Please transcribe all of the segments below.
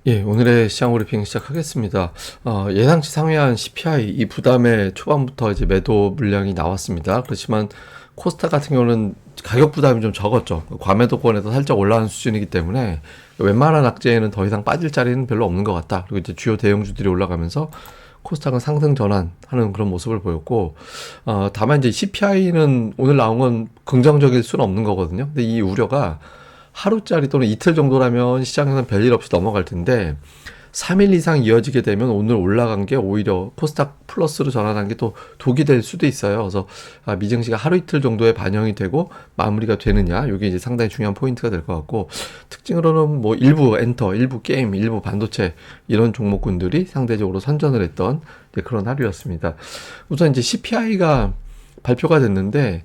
예, 오늘의 시장 브리핑 시작하겠습니다. 예상치 상회한 CPI 이 부담에 초반부터 이제 매도 물량이 나왔습니다. 그렇지만 코스닥 같은 경우는 가격 부담이 좀 적었죠. 과매도권에서 살짝 올라가는 수준이기 때문에 웬만한 악재에는 더 이상 빠질 자리는 별로 없는 것 같다. 그리고 이제 주요 대형주들이 올라가면서 코스닥은 상승 전환하는 그런 모습을 보였고, 다만 이제 CPI는 오늘 나온 건 긍정적일 수는 없는 거거든요. 근데 이 우려가 하루짜리 또는 이틀 정도라면 시장에서는 별일 없이 넘어갈 텐데 3일 이상 이어지게 되면 오늘 올라간 게 오히려 코스닥 플러스로 전환한 게 또 독이 될 수도 있어요. 그래서 미증시가 하루 이틀 정도에 반영이 되고 마무리가 되느냐, 이게 이제 상당히 중요한 포인트가 될 것 같고, 특징으로는 뭐 일부 엔터, 일부 게임, 일부 반도체 이런 종목군들이 상대적으로 선전을 했던 그런 하루였습니다. 우선 이제 CPI가 발표가 됐는데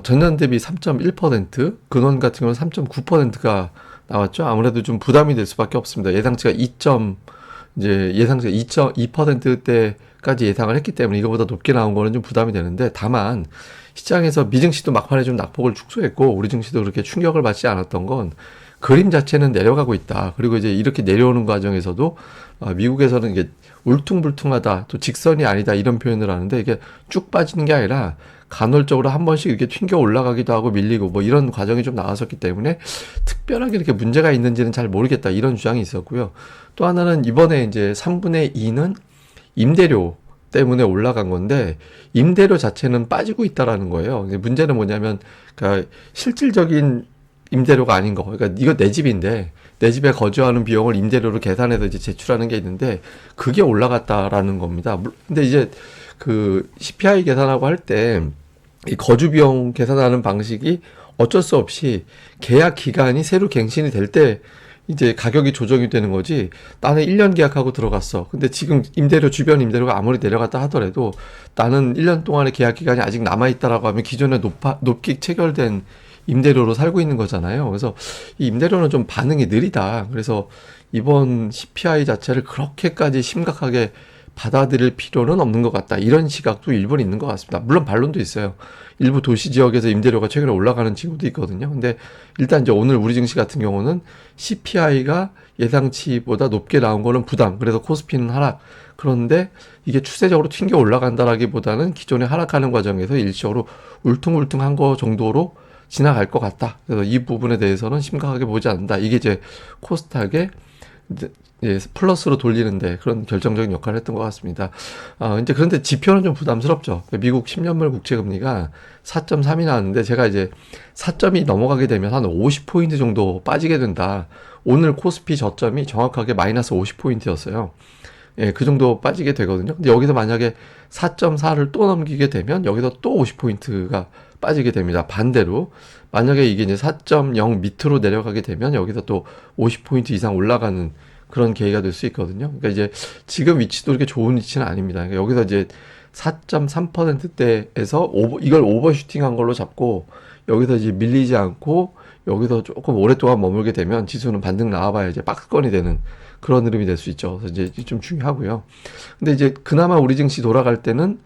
전년 대비 3.1%, 근원 같은 경우는 3.9%가 나왔죠. 아무래도 좀 부담이 될 수밖에 없습니다. 예상치가 2%대까지 예상을 했기 때문에 이거보다 높게 나온 거는 좀 부담이 되는데, 다만 시장에서 미증시도 막판에 좀 낙폭을 축소했고 우리 증시도 그렇게 충격을 받지 않았던 건 그림 자체는 내려가고 있다. 그리고 이제 이렇게 내려오는 과정에서도 미국에서는 이게 울퉁불퉁하다, 또 직선이 아니다 이런 표현을 하는데, 이게 쭉 빠지는 게 아니라 간헐적으로 한 번씩 이렇게 튕겨 올라가기도 하고 밀리고 뭐 이런 과정이 좀 나왔었기 때문에 특별하게 이렇게 문제가 있는지는 잘 모르겠다 이런 주장이 있었고요. 또 하나는 이번에 이제 3분의 2는 임대료 때문에 올라간 건데 임대료 자체는 빠지고 있다라는 거예요. 문제는 뭐냐면 그러니까 실질적인 임대료가 아닌 거. 그러니까 이거 내 집인데 내 집에 거주하는 비용을 임대료로 계산해서 이제 제출하는 게 있는데 그게 올라갔다라는 겁니다. 근데 이제 그 CPI 계산하고 할 때 이 거주 비용 계산하는 방식이 어쩔 수 없이 계약 기간이 새로 갱신이 될 때 이제 가격이 조정이 되는 거지. 나는 1년 계약하고 들어갔어. 근데 지금 임대료, 주변 임대료가 아무리 내려갔다 하더라도 나는 1년 동안의 계약 기간이 아직 남아있다라고 하면 기존에 높게 체결된 임대료로 살고 있는 거잖아요. 그래서 이 임대료는 좀 반응이 느리다. 그래서 이번 CPI 자체를 그렇게까지 심각하게 받아들일 필요는 없는 것 같다. 이런 시각도 일부는 있는 것 같습니다. 물론 반론도 있어요. 일부 도시 지역에서 임대료가 최근에 올라가는 친구도 있거든요. 근데 일단 이제 오늘 우리 증시 같은 경우는 CPI가 예상치보다 높게 나온 거는 부담. 그래서 코스피는 하락. 그런데 이게 추세적으로 튕겨 올라간다라기보다는 기존에 하락하는 과정에서 일시적으로 울퉁불퉁한 거 정도로 지나갈 것 같다. 그래서 이 부분에 대해서는 심각하게 보지 않는다. 이게 이제 코스닥의 플러스로 돌리는데 그런 결정적인 역할을 했던 것 같습니다. 이제 그런데 지표는 좀 부담스럽죠. 미국 10년물 국채금리가 4.3이 나왔는데 제가 이제 4점이 넘어가게 되면 한 50포인트 정도 빠지게 된다. 오늘 코스피 저점이 정확하게 마이너스 50포인트였어요. 예, 그 정도 빠지게 되거든요. 근데 여기서 만약에 4.4를 또 넘기게 되면 여기서 또 50포인트가 빠지게 됩니다. 반대로 만약에 이게 이제 4.0 밑으로 내려가게 되면 여기서 또 50포인트 이상 올라가는 그런 계기가 될 수 있거든요. 그러니까 이제 지금 위치도 그렇게 좋은 위치는 아닙니다. 그러니까 여기서 이제 4.3%대에서 이걸 오버슈팅한 걸로 잡고 여기서 이제 밀리지 않고 여기서 조금 오랫동안 머물게 되면 지수는 반등 나와봐야 이제 박스권이 되는 그런 흐름이 될 수 있죠. 그래서 이제 좀 중요하고요. 근데 이제 그나마 우리 증시 돌아갈 때는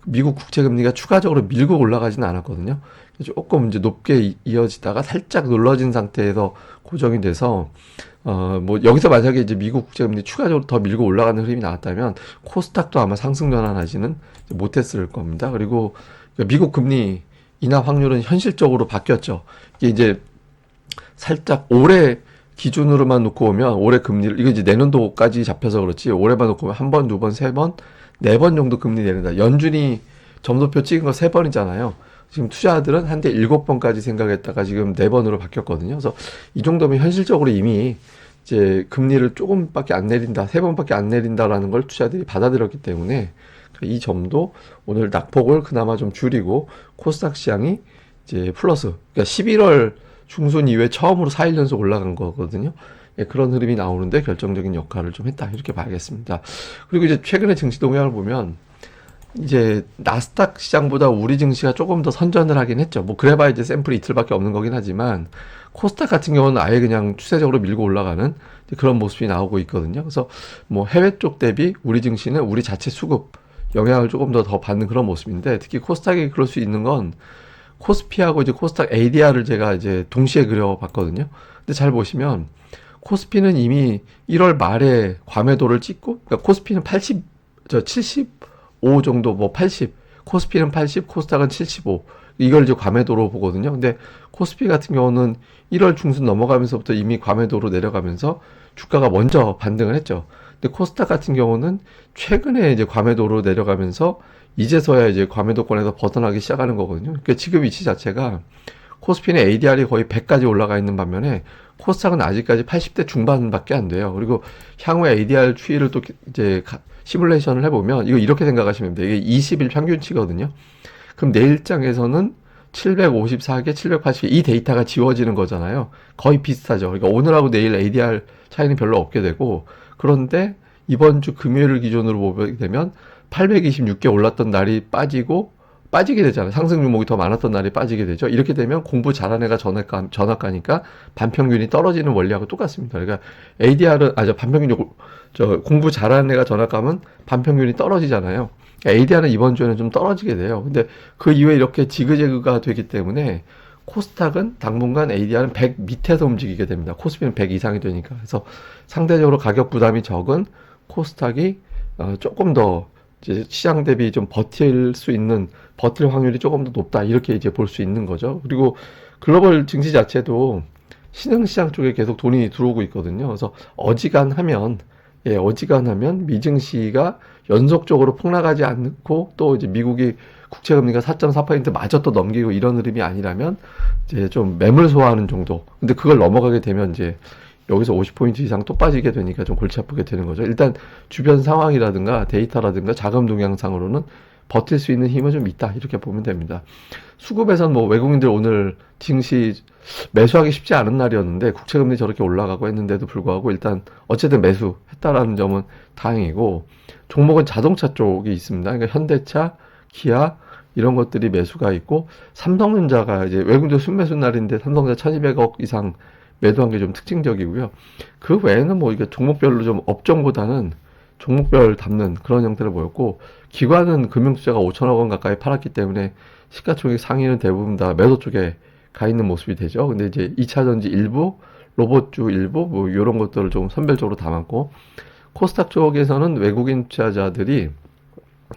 미국 국채 금리가 추가적으로 밀고 올라가지는 않았거든요. 조금 이제 높게 이어지다가 살짝 눌러진 상태에서 고정이 돼서 뭐 여기서 만약에 이제 미국 국채 금리 추가적으로 더 밀고 올라가는 흐름이 나왔다면 코스닥도 아마 상승 전환하지는 못했을 겁니다. 그리고 미국 금리 인하 확률은 현실적으로 바뀌었죠. 이게 이제 살짝 올해 기준으로만 놓고 오면 올해 금리를 이거 이제 내년도까지 잡혀서 그렇지 올해만 놓고 오면 한 번, 두 번, 세 번, 네 번 정도 금리 내린다. 연준이 점도표 찍은 거 세 번이잖아요. 지금 투자자들은 한때 7번까지 생각했다가 지금 4번으로 바뀌었거든요. 그래서 이 정도면 현실적으로 이미 이제 금리를 조금밖에 안 내린다, 3번밖에 안 내린다라는 걸 투자자들이 받아들였기 때문에 이 점도 오늘 낙폭을 그나마 좀 줄이고 코스닥 시장이 이제 플러스, 그러니까 11월 중순 이후에 처음으로 4일 연속 올라간 거거든요. 예, 그런 흐름이 나오는데 결정적인 역할을 좀 했다. 이렇게 봐야겠습니다. 그리고 이제 최근에 증시 동향을 보면 이제 나스닥 시장보다 우리 증시가 조금 더 선전을 하긴 했죠. 뭐 그래봐야 이제 샘플이 이틀밖에 없는 거긴 하지만 코스닥 같은 경우는 아예 그냥 추세적으로 밀고 올라가는 그런 모습이 나오고 있거든요. 그래서 뭐 해외 쪽 대비 우리 증시는 우리 자체 수급 영향을 조금 더 받는 그런 모습인데, 특히 코스닥이 그럴 수 있는 건 코스피하고 이제 코스닥 ADR을 제가 이제 동시에 그려봤거든요. 근데 잘 보시면 코스피는 이미 1월 말에 과매도를 찍고, 그러니까 코스피는 75 정도, 뭐 80, 코스피는 80, 코스닥은 75. 이걸 이제 과매도로 보거든요. 근데 코스피 같은 경우는 1월 중순 넘어가면서부터 이미 과매도로 내려가면서 주가가 먼저 반등을 했죠. 근데 코스닥 같은 경우는 최근에 이제 과매도로 내려가면서 이제서야 이제 과매도권에서 벗어나기 시작하는 거거든요. 그러니까 지금 위치 자체가 코스피는 ADR이 거의 100까지 올라가 있는 반면에 코스닥은 아직까지 80대 중반밖에 안 돼요. 그리고 향후 ADR 추이를 또 이제 시뮬레이션을 해보면 이거 이렇게 생각하시면 돼요. 이게 20일 평균치거든요. 그럼 내일장에서는 754개, 780개 이 데이터가 지워지는 거잖아요. 거의 비슷하죠. 그러니까 오늘하고 내일 ADR 차이는 별로 없게 되고, 그런데 이번 주 금요일을 기준으로 보게 되면 826개 올랐던 날이 빠지게 되잖아요. 상승 종목이 더 많았던 날이 빠지게 되죠. 이렇게 되면 공부 잘한 애가 전학가니까 반평균이 떨어지는 원리하고 똑같습니다. 그러니까 ADR은, 공부 잘하는 애가 전학가면 반평균이 떨어지잖아요. 그러니까 ADR은 이번 주에는 좀 떨어지게 돼요. 근데 그 이후에 이렇게 지그재그가 되기 때문에 코스닥은 당분간 ADR은 100 밑에서 움직이게 됩니다. 코스피는 100 이상이 되니까. 그래서 상대적으로 가격 부담이 적은 코스닥이 조금 더 이제 시장 대비 좀 버틸 확률이 조금 더 높다. 이렇게 이제 볼 수 있는 거죠. 그리고 글로벌 증시 자체도 신흥시장 쪽에 계속 돈이 들어오고 있거든요. 그래서 어지간하면 미증시가 연속적으로 폭락하지 않고 또 이제 미국이 국채금리가 4.4% 마저 또 넘기고 이런 흐름이 아니라면 이제 좀 매물 소화하는 정도. 근데 그걸 넘어가게 되면 이제 여기서 50포인트 이상 또 빠지게 되니까 좀 골치 아프게 되는 거죠. 일단 주변 상황이라든가 데이터라든가 자금 동향상으로는 버틸 수 있는 힘은 좀 있다. 이렇게 보면 됩니다. 수급에선 뭐 외국인들 오늘 증시 매수하기 쉽지 않은 날이었는데 국채금리 저렇게 올라가고 했는데도 불구하고 일단 어쨌든 매수했다라는 점은 다행이고, 종목은 자동차 쪽이 있습니다. 그러니까 현대차, 기아 이런 것들이 매수가 있고, 삼성전자가 이제 외국인들 순매수 날인데 삼성전자 1200억 이상 매도한 게 좀 특징적이고요. 그 외에는 뭐 이게 종목별로 좀 업종보다는 종목별 담는 그런 형태를 보였고, 기관은 금융투자가 5천억 원 가까이 팔았기 때문에 시가총액 상위는 대부분 다 매도 쪽에 가 있는 모습이 되죠. 근데 이제 2차전지 일부, 로봇주 일부, 뭐 이런 것들을 좀 선별적으로 담았고, 코스닥 쪽에서는 외국인 투자자들이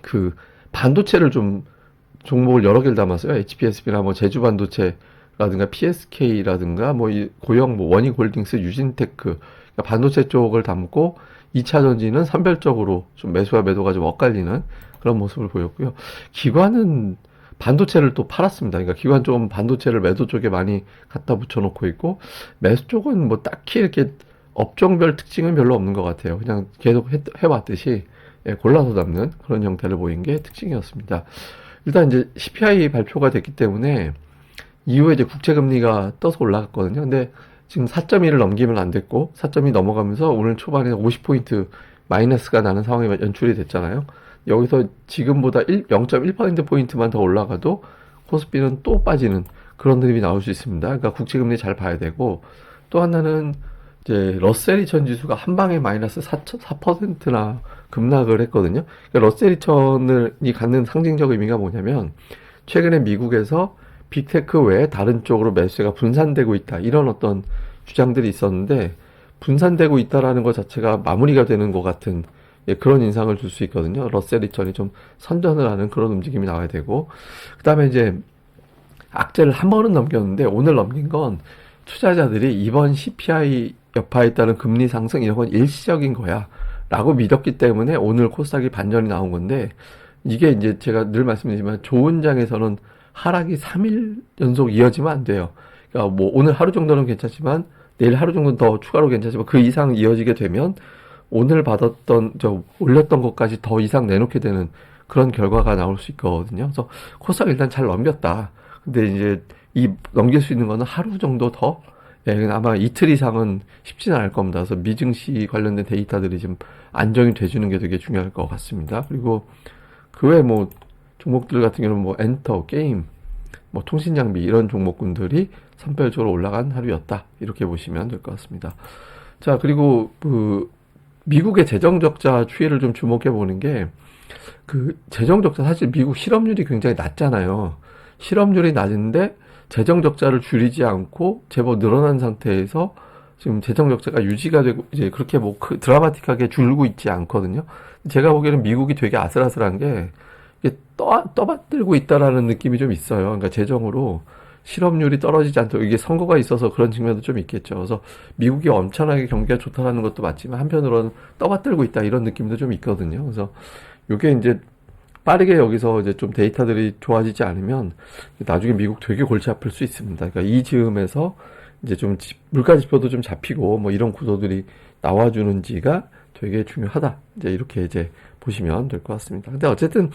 그 반도체를 좀 종목을 여러 개를 담았어요. HPSB나 뭐 제주반도체라든가 PSK라든가 뭐 이 고영 뭐 원익홀딩스, 유진테크, 그러니까 반도체 쪽을 담고 2차 전지는 선별적으로 좀 매수와 매도가 좀 엇갈리는 그런 모습을 보였고요. 기관은 반도체를 또 팔았습니다. 그러니까 기관 쪽은 반도체를 매도 쪽에 많이 갖다 붙여놓고 있고, 매수 쪽은 뭐 딱히 이렇게 업종별 특징은 별로 없는 것 같아요. 그냥 계속 해왔듯이 골라서 담는 그런 형태를 보인 게 특징이었습니다. 일단 이제 CPI 발표가 됐기 때문에 이후에 이제 국채금리가 떠서 올라갔거든요. 근데 지금 4.1을 넘기면 안 됐고 4.2 넘어가면서 오늘 초반에 50포인트 마이너스가 나는 상황이 연출이 됐잖아요. 여기서 지금보다 0.1%포인트만 더 올라가도 코스피는 또 빠지는 그런 흐름이 나올 수 있습니다. 그러니까 국채금리 잘 봐야 되고, 또 하나는 이제 러셀 2000 지수가 한 방에 마이너스 4%나 급락을 했거든요. 그러니까 러셀 2000이 갖는 상징적 의미가 뭐냐면, 최근에 미국에서 빅테크 외에 다른 쪽으로 매수세가 분산되고 있다, 이런 어떤 주장들이 있었는데, 분산되고 있다라는 것 자체가 마무리가 되는 것 같은 그런 인상을 줄 수 있거든요. 러셀 2000이 좀 선전을 하는 그런 움직임이 나와야 되고, 그 다음에 이제 악재를 한 번은 넘겼는데 오늘 넘긴 건 투자자들이 이번 CPI 여파에 따른 금리 상승 이런 건 일시적인 거야 라고 믿었기 때문에 오늘 코스닥이 반전이 나온 건데, 이게 이제 제가 늘 말씀드리지만 좋은 장에서는 하락이 3일 연속 이어지면 안 돼요. 그러니까 뭐 오늘 하루 정도는 괜찮지만 내일 하루 정도는 더 추가로 괜찮지만 그 이상 이어지게 되면 오늘 올렸던 것까지 더 이상 내놓게 되는 그런 결과가 나올 수 있거든요. 그래서 코스닥 일단 잘 넘겼다. 근데 이제 넘길 수 있는 거는 하루 정도 더, 아마 이틀 이상은 쉽지는 않을 겁니다. 그래서 미증시 관련된 데이터들이 좀 안정이 돼주는 게 되게 중요할 것 같습니다. 그리고 그 외에 뭐 종목들 같은 경우는 뭐 엔터, 게임, 뭐 통신장비 이런 종목군들이 선별적으로 올라간 하루였다. 이렇게 보시면 될 것 같습니다. 자, 그리고 미국의 재정적자 추이를 좀 주목해 보는 게, 재정적자 사실 미국 실업률이 굉장히 낮잖아요. 실업률이 낮은데 재정적자를 줄이지 않고 제법 늘어난 상태에서 지금 재정 적자가 유지가 되고 이제 그렇게 뭐 드라마틱하게 줄고 있지 않거든요. 제가 보기에는 미국이 되게 아슬아슬한 게 이게 떠받들고 있다라는 느낌이 좀 있어요. 그러니까 재정으로 실업률이 떨어지지 않도록 이게 선거가 있어서 그런 측면도 좀 있겠죠. 그래서 미국이 엄청나게 경기가 좋다라는 것도 맞지만 한편으로는 떠받들고 있다 이런 느낌도 좀 있거든요. 그래서 이게 이제 빠르게 여기서 이제 좀 데이터들이 좋아지지 않으면 나중에 미국 되게 골치 아플 수 있습니다. 그러니까 이 즈음에서 이제 좀 물가 지표도 좀 잡히고 뭐 이런 구도들이 나와주는지가 되게 중요하다. 이제 이렇게 이제 보시면 될 것 같습니다. 근데 어쨌든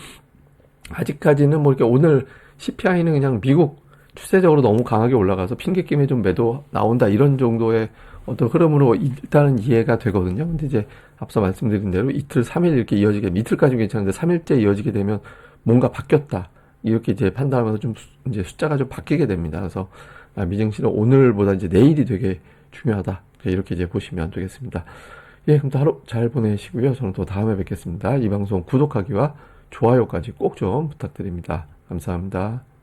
아직까지는 뭐 이렇게 오늘 CPI는 그냥 미국 추세적으로 너무 강하게 올라가서 핑계김에 좀 매도 나온다 이런 정도의 어떤 흐름으로 일단은 이해가 되거든요. 근데 이제 앞서 말씀드린 대로 이틀, 3일 이렇게 이어지게, 이틀까지는 괜찮은데 3일째 이어지게 되면 뭔가 바뀌었다. 이렇게 이제 판단하면서 좀 이제 숫자가 좀 바뀌게 됩니다. 그래서 미증시는 오늘보다 이제 내일이 되게 중요하다. 이렇게 이제 보시면 되겠습니다. 예, 그럼 또 하루 잘 보내시고요. 저는 또 다음에 뵙겠습니다. 이 방송 구독하기와 좋아요까지 꼭 좀 부탁드립니다. 감사합니다.